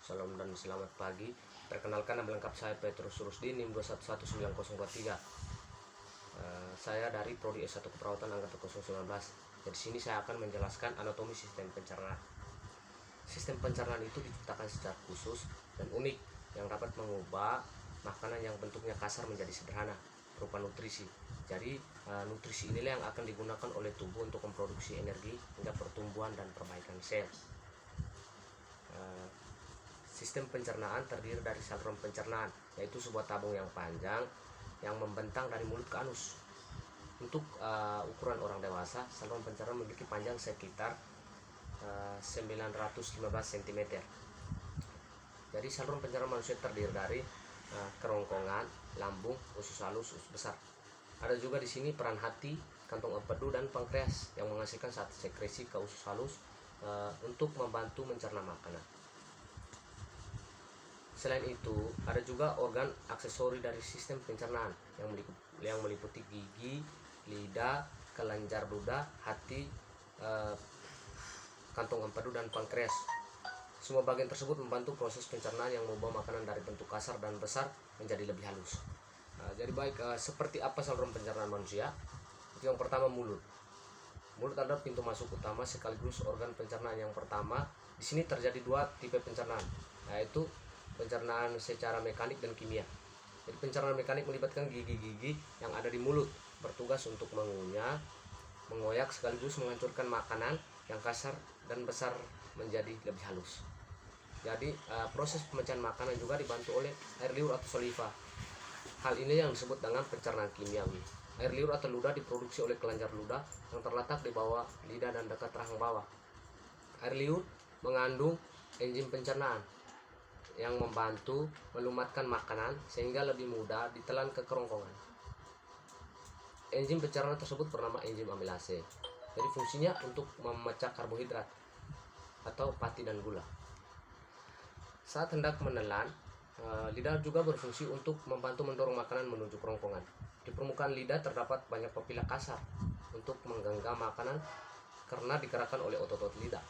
Salam dan selamat pagi. Perkenalkan, nama lengkap saya Petrus Rusdi, NIM 2119023. Saya dari Prodi S1 Keperawatan angkatan 2019. Di sini saya akan menjelaskan anatomi sistem pencernaan. Sistem pencernaan itu diciptakan secara khusus dan unik yang dapat mengubah makanan yang bentuknya kasar menjadi sederhana berupa nutrisi. Jadi nutrisi inilah yang akan digunakan oleh tubuh untuk memproduksi energi hingga pertumbuhan dan perbaikan sel. Sistem pencernaan terdiri dari saluran pencernaan, yaitu sebuah tabung yang panjang yang membentang dari mulut ke anus. Untuk ukuran orang dewasa, saluran pencernaan memiliki panjang sekitar 915 cm. Jadi saluran pencernaan manusia terdiri dari kerongkongan, lambung, usus halus, usus besar. Ada juga di sini peran hati, kantong empedu, dan pankreas yang menghasilkan satu sekresi ke usus halus untuk membantu mencerna makanan. Selain itu, ada juga organ aksesori dari sistem pencernaan yang meliputi gigi, lidah, kelenjar ludah, hati, kantong empedu, dan pankreas. Semua bagian tersebut membantu proses pencernaan yang mengubah makanan dari bentuk kasar dan besar menjadi lebih halus. Jadi seperti apa saluran pencernaan manusia? Yang pertama, mulut. Mulut adalah pintu masuk utama sekaligus organ pencernaan yang pertama. Di sini terjadi dua tipe pencernaan, yaitu pencernaan secara mekanik dan kimia. Jadi pencernaan mekanik melibatkan gigi-gigi yang ada di mulut, bertugas untuk mengunyah, mengoyak sekaligus menghancurkan makanan yang kasar dan besar menjadi lebih halus. Jadi proses pemecahan makanan juga dibantu oleh air liur atau saliva. Hal ini yang disebut dengan pencernaan kimiawi. Air liur atau ludah diproduksi oleh kelenjar ludah yang terletak di bawah lidah dan dekat rahang bawah. Air liur mengandung enzim pencernaan yang membantu melumatkan makanan sehingga lebih mudah ditelan ke kerongkongan. Enzim pencernaan tersebut bernama enzim amilase. Jadi fungsinya untuk memecah karbohidrat atau pati dan gula. Saat hendak menelan, lidah juga berfungsi untuk membantu mendorong makanan menuju kerongkongan. Di permukaan lidah terdapat banyak papila kasar untuk menggenggam makanan karena digerakkan oleh otot-otot lidah.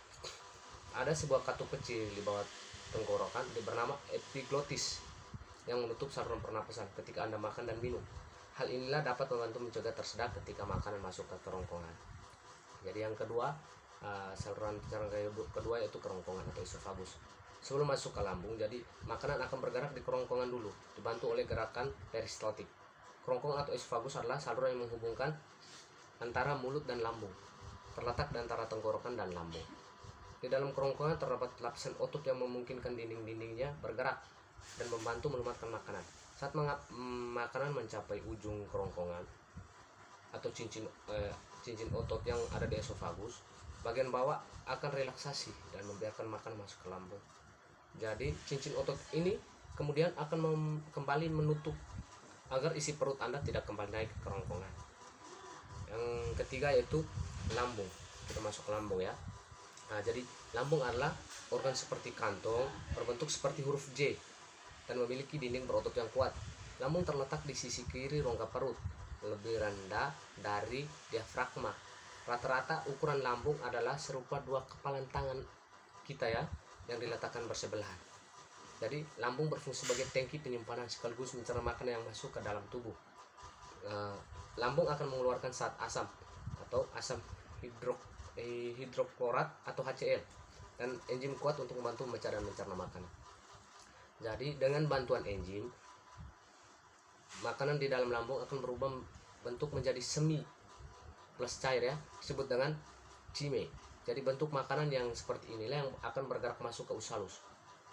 Ada sebuah katup kecil di bawah tenggorokan bernama epiglotis yang menutup saluran pernapasan ketika Anda makan dan minum. Hal inilah dapat membantu mencegah tersedak ketika makanan masuk ke kerongkongan. Jadi yang kedua, saluran pencernaan kedua yaitu kerongkongan atau esofagus. Sebelum masuk ke lambung, jadi makanan akan bergerak di kerongkongan dulu, dibantu oleh gerakan peristaltik. Kerongkongan atau esofagus adalah saluran yang menghubungkan antara mulut dan lambung, terletak di antara tenggorokan dan lambung. Di dalam kerongkongan terdapat lapisan otot yang memungkinkan dinding-dindingnya bergerak dan membantu melumatkan makanan. Saat makanan mencapai ujung kerongkongan atau cincin otot yang ada di esofagus, bagian bawah akan relaksasi dan membiarkan makanan masuk ke lambung. Jadi cincin otot ini kemudian akan kembali menutup agar isi perut Anda tidak kembali naik ke kerongkongan. Yang ketiga yaitu lambung. Kita masuk ke lambung ya. Jadi lambung adalah organ seperti kantong berbentuk seperti huruf J dan memiliki dinding berotot yang kuat. Lambung terletak di sisi kiri rongga perut, lebih rendah dari diafragma. Rata-rata ukuran lambung adalah serupa dua kepalan tangan kita ya, yang diletakkan bersebelahan. Jadi lambung berfungsi sebagai tangki penyimpanan sekaligus mencerna makanan yang masuk ke dalam tubuh. Lambung akan mengeluarkan zat asam atau asam hidroklorat atau HCl dan enzim kuat untuk membantu memecah dan mencerna makanan. Jadi dengan bantuan enzim, makanan di dalam lambung akan berubah bentuk menjadi semi plus cair ya, disebut dengan chyme. Jadi bentuk makanan yang seperti inilah yang akan bergerak masuk ke usus halus.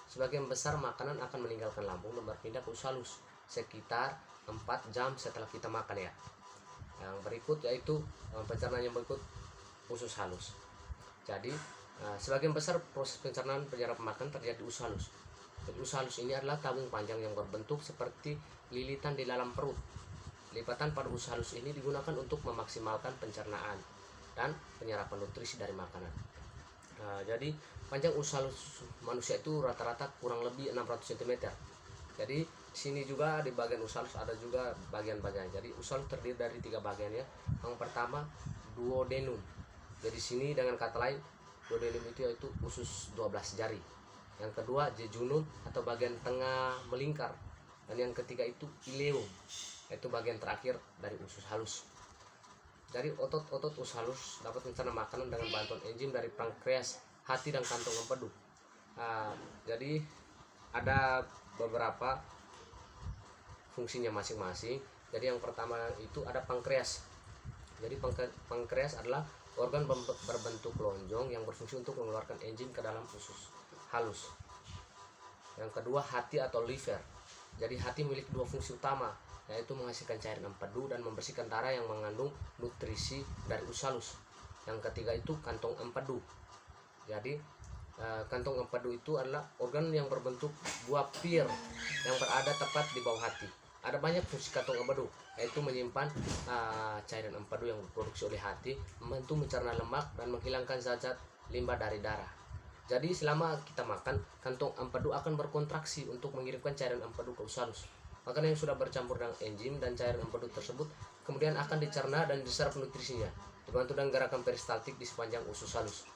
Sebagian besar makanan akan meninggalkan lambung dan berpindah ke usus halus sekitar 4 jam setelah kita makan ya. Yang berikut yaitu pencernaan yang berikut, usus halus. Jadi sebagian besar proses pencernaan penyerapan makan terjadi di usus halus. Jadi usus halus ini adalah tabung panjang yang berbentuk seperti lilitan di dalam perut. Lipatan pada usus halus ini digunakan untuk memaksimalkan pencernaan dan penyerapan nutrisi dari makanan. Jadi panjang usus halus manusia itu rata-rata kurang lebih 600 cm. Jadi sini juga di bagian usus halus ada juga bagian-bagian. Jadi usus halus terdiri dari 3 bagian ya. Yang pertama duodenum. Jadi sini dengan kata lain duodenum itu yaitu usus 12 jari. yang kedua jejunum atau bagian tengah melingkar, dan yang ketiga itu ileum, yaitu bagian terakhir dari usus halus. Dari otot-otot usus halus dapat mencerna makanan dengan bantuan enzim dari pankreas, hati, dan kantong empedu. Jadi ada beberapa fungsinya masing-masing. Jadi yang pertama itu ada pankreas. Jadi pankreas adalah organ berbentuk lonjong yang berfungsi untuk mengeluarkan enzim ke dalam usus halus. Yang kedua hati atau liver. Jadi hati memiliki dua fungsi utama, yaitu menghasilkan cairan empedu dan membersihkan darah yang mengandung nutrisi dari usus halus. Yang ketiga itu kantong empedu. Jadi kantong empedu itu adalah organ yang berbentuk buah pir yang berada tepat di bawah hati. Ada banyak fungsi kantong empedu, yaitu menyimpan cairan empedu yang diproduksi oleh hati, membantu mencerna lemak dan menghilangkan zat-zat limbah dari darah. Jadi selama kita makan, kantong empedu akan berkontraksi untuk mengirimkan cairan empedu ke usus halus. Makanan yang sudah bercampur dengan enzim dan cairan empedu tersebut kemudian akan dicerna dan diserap nutrisinya, dibantu dengan gerakan peristaltik di sepanjang usus halus.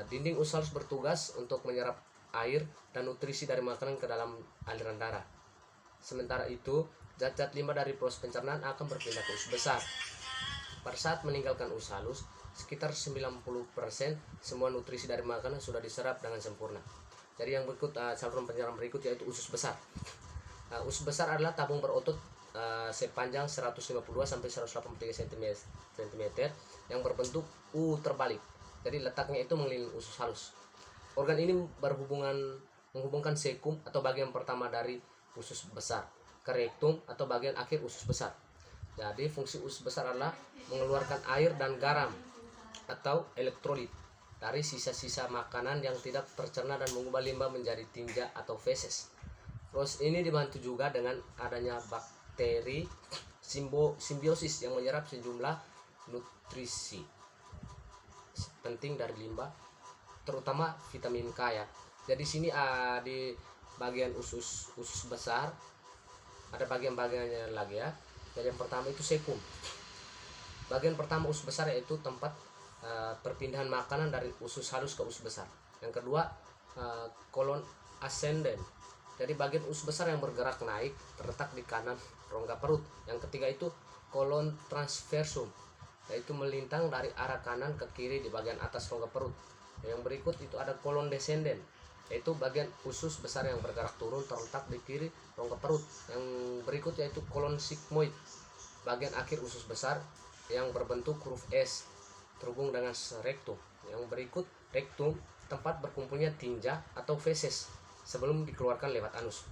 Dinding usus halus bertugas untuk menyerap air dan nutrisi dari makanan ke dalam aliran darah. Sementara itu, zat-zat limbah dari proses pencernaan akan berpindah ke usus besar. Pada saat meninggalkan usus halus, sekitar 90% semua nutrisi dari makanan sudah diserap dengan sempurna. Jadi yang berikut saluran pencernaan berikut yaitu usus besar. Usus besar adalah tabung berotot sepanjang 152 sampai 183 cm yang berbentuk U terbalik. Jadi letaknya itu mengelilingi usus halus. Organ ini menghubungkan sekum atau bagian pertama dari usus besar ke rektum atau bagian akhir usus besar. Jadi fungsi usus besar adalah mengeluarkan air dan garam atau elektrolit dari sisa-sisa makanan yang tidak tercerna dan mengubah limbah menjadi tinja atau feses. Proses ini dibantu juga dengan adanya bakteri simbiosis yang menyerap sejumlah nutrisi penting dari limbah, terutama vitamin K ya. Jadi sini di bagian usus besar ada bagian-bagiannya lagi ya. Jadi yang pertama itu sekum. Bagian pertama usus besar yaitu tempat perpindahan makanan dari usus halus ke usus besar. Yang kedua kolon ascendent. Jadi bagian usus besar yang bergerak naik terletak di kanan rongga perut. Yang ketiga itu kolon transversum, yaitu melintang dari arah kanan ke kiri di bagian atas rongga perut. Yang berikut itu ada kolon descendent, yaitu bagian usus besar yang bergerak turun terletak di kiri rongga perut. Yang berikut yaitu kolon sigmoid, bagian akhir usus besar yang berbentuk huruf S terhubung dengan rektum. Yang berikut rektum, tempat berkumpulnya tinja atau feses sebelum dikeluarkan lewat anus.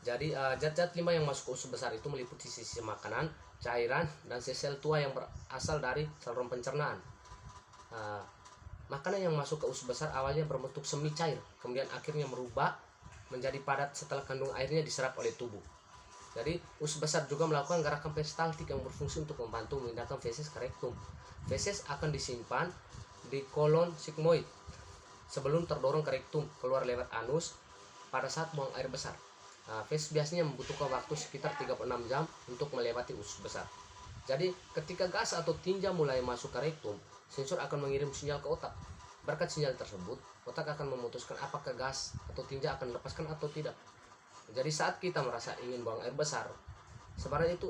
Jadi zat-zat limbah yang masuk ke usus besar itu meliputi sisa makanan, cairan, dan sel tua yang berasal dari saluran pencernaan. Makanan yang masuk ke usus besar awalnya berbentuk semi cair, kemudian akhirnya merubah menjadi padat setelah kandung airnya diserap oleh tubuh. Jadi usus besar juga melakukan gerakan peristaltik yang berfungsi untuk membantu memindahkan feses ke rektum. Feses akan disimpan di kolon sigmoid sebelum terdorong ke rektum keluar lewat anus pada saat buang air besar. Feses biasanya membutuhkan waktu sekitar 36 jam untuk melewati usus besar. Jadi ketika gas atau tinja mulai masuk ke rektum, sensor akan mengirim sinyal ke otak. Berkat sinyal tersebut, otak akan memutuskan apakah gas atau tinja akan dilepaskan atau tidak. Jadi saat kita merasa ingin buang air besar, sebenarnya itu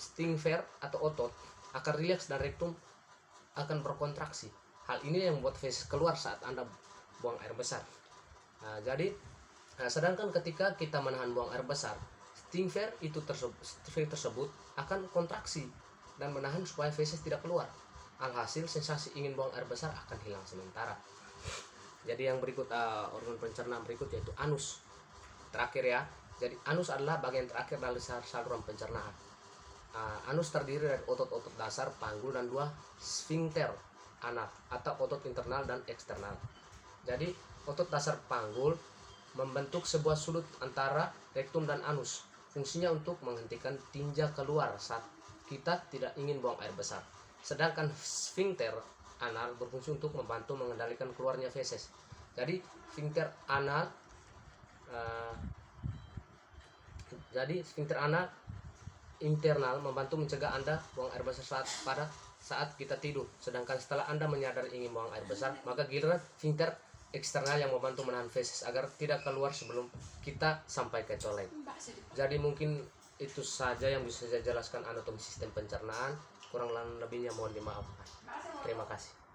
sphincter atau otot akan rileks dan rektum akan berkontraksi. Hal ini yang membuat feses keluar saat Anda buang air besar. Sedangkan ketika kita menahan buang air besar, sphincter tersebut akan kontraksi dan menahan supaya feses tidak keluar. Alhasil sensasi ingin buang air besar akan hilang sementara. Jadi yang berikut organ pencernaan berikut yaitu anus. Terakhir ya. Jadi anus adalah bagian terakhir dari saluran pencernaan. Anus terdiri dari otot-otot dasar, panggul, dan dua sphincter anal atau otot internal dan eksternal. Jadi otot dasar panggul membentuk sebuah sudut antara rektum dan anus. Fungsinya untuk menghentikan tinja keluar saat kita tidak ingin buang air besar. Sedangkan sphincter anal berfungsi untuk membantu mengendalikan keluarnya feses. Jadi sphincter anal internal membantu mencegah Anda buang air besar pada saat kita tidur. Sedangkan setelah Anda menyadari ingin buang air besar, maka giliran sphincter eksternal yang membantu menahan feses agar tidak keluar sebelum kita sampai ke toilet. Jadi mungkin itu saja yang bisa saya jelaskan anatomi sistem pencernaan. Kurang lebihnya mohon dimaafkan. Terima kasih.